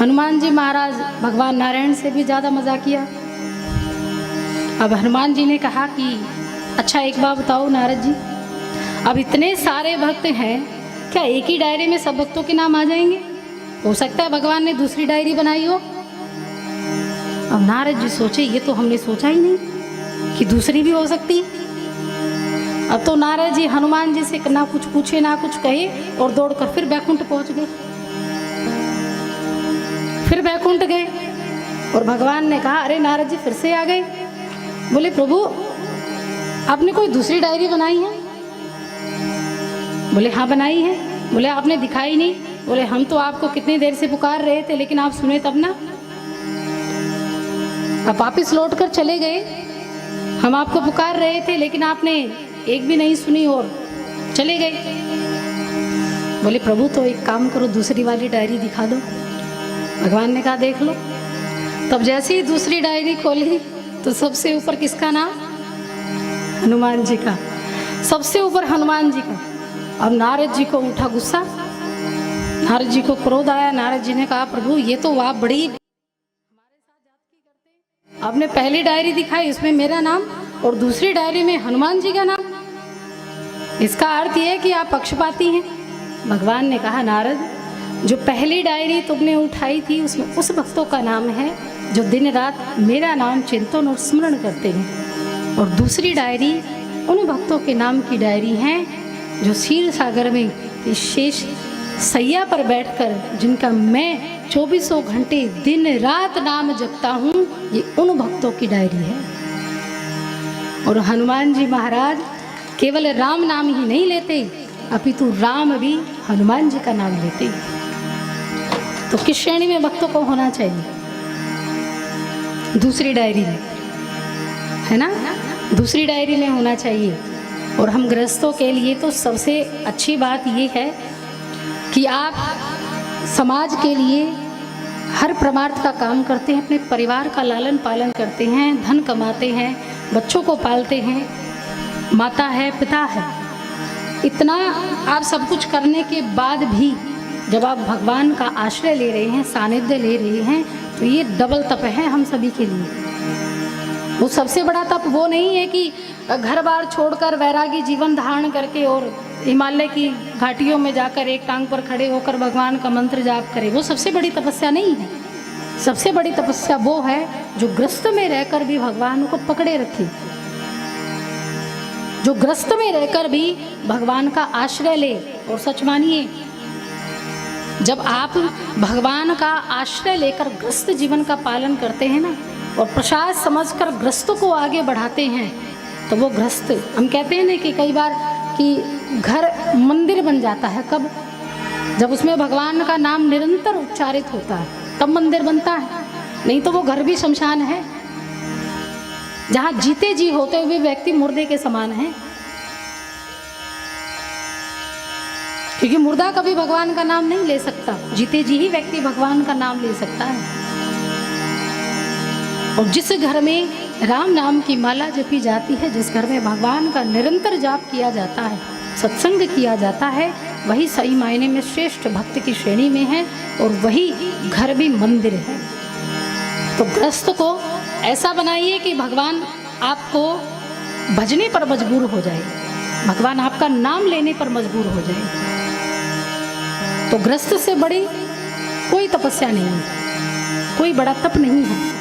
हनुमान जी महाराज भगवान नारायण से भी ज़्यादा मजाक किया। अब हनुमान जी ने कहा कि अच्छा एक बात बताओ नारद जी, अब इतने सारे भक्त हैं, क्या एक ही डायरी में सब भक्तों के नाम आ जाएंगे? हो सकता है भगवान ने दूसरी डायरी बनाई हो। अब नारद जी सोचे ये तो हमने सोचा ही नहीं कि दूसरी भी हो सकती। अब तो नारद जी हनुमान जी से ना कुछ पूछे ना कुछ कहे और दौड़कर फिर बैकुंठ पहुंच गए। फिर बैकुंठ गए और भगवान ने कहा अरे नारद जी फिर से आ गए। बोले प्रभु आपने कोई दूसरी डायरी बनाई है? बोले हाँ बनाई है। बोले आपने दिखाई नहीं। बोले हम तो आपको कितनी देर से पुकार रहे थे लेकिन आप सुने तब ना। अब वापिस लौट कर चले गए। हम आपको पुकार रहे थे लेकिन आपने एक भी नहीं सुनी और चले गए। बोले प्रभु तो एक काम करो दूसरी वाली डायरी दिखा दो। भगवान ने कहा देख लो। तब जैसे ही दूसरी डायरी खोली तो सबसे ऊपर किसका नाम? हनुमान जी का। सबसे ऊपर हनुमान जी का। अब नारद जी को उठा गुस्सा, नारद जी को क्रोध आया। नारद जी ने कहा प्रभु ये तो आप बड़ी हमारे साथ जादती करते। आपने पहली डायरी दिखाई उसमें मेरा नाम और दूसरी डायरी में हनुमान जी का नाम। इसका अर्थ ये है कि आप पक्षपाती हैं। भगवान ने कहा नारद जो पहली डायरी तुमने उठाई थी उसमें उस भक्तों का नाम है जो दिन रात मेरा नाम चिंतन और स्मरण करते हैं, और दूसरी डायरी उन भक्तों के नाम की डायरी है जो क्षीर सागर में शेष सैया पर बैठकर जिनका मैं 24 घंटे दिन रात नाम जपता हूँ, ये उन भक्तों की डायरी है। और हनुमान जी महाराज केवल राम नाम ही नहीं लेते अपितु राम भी हनुमान जी का नाम लेते। तो किस श्रेणी में भक्तों को होना चाहिए? दूसरी डायरी में, है ना? दूसरी डायरी में होना चाहिए। और हम गृहस्थों के लिए तो सबसे अच्छी बात ये है कि आप समाज के लिए हर परमार्थ का काम करते हैं, अपने परिवार का लालन पालन करते हैं, धन कमाते हैं, बच्चों को पालते हैं, माता है पिता है। इतना आप सब कुछ करने के बाद भी जब आप भगवान का आश्रय ले रहे हैं, सानिध्य ले रहे हैं, तो ये डबल तप है हम सभी के लिए। वो सबसे बड़ा तप वो नहीं है कि घर बार छोड़कर वैरागी जीवन धारण करके और हिमालय की घाटियों में जाकर एक टांग पर खड़े होकर भगवान का मंत्र जाप करे। वो सबसे बड़ी तपस्या नहीं है। सबसे बड़ी तपस्या वो है जो ग्रस्त में रहकर भी भगवान को पकड़े रखे, जो ग्रस्त में रहकर भी भगवान का आश्रय ले। और सच मानिए जब आप भगवान का आश्रय लेकर ग्रस्त जीवन का पालन करते हैं ना और प्रसाद समझकर ग्रस्त को आगे बढ़ाते हैं, तो वो ग्रस्त, हम कहते हैं ना कि कई बार कि घर मंदिर बन जाता है। कब? जब उसमें भगवान का नाम निरंतर उच्चारित होता है तब मंदिर बनता है। नहीं तो वो घर भी शमशान है जहाँ जीते जी होते हुए व्यक्ति मुर्दे के समान है। क्योंकि मुर्दा कभी भगवान का नाम नहीं ले सकता, जीते जी ही व्यक्ति भगवान का नाम ले सकता है। और जिस घर में राम नाम की माला जपी जाती है, जिस घर में भगवान का निरंतर जाप किया जाता है, सत्संग किया जाता है, वही सही मायने में श्रेष्ठ भक्त की श्रेणी में है और वही घर भी मंदिर है। तो गृहस्थ को ऐसा बनाइए कि भगवान आपको भजने पर मजबूर हो जाए, भगवान आपका नाम लेने पर मजबूर हो जाए। तो गृहस्थ से बड़ी कोई तपस्या नहीं है, कोई बड़ा तप नहीं है।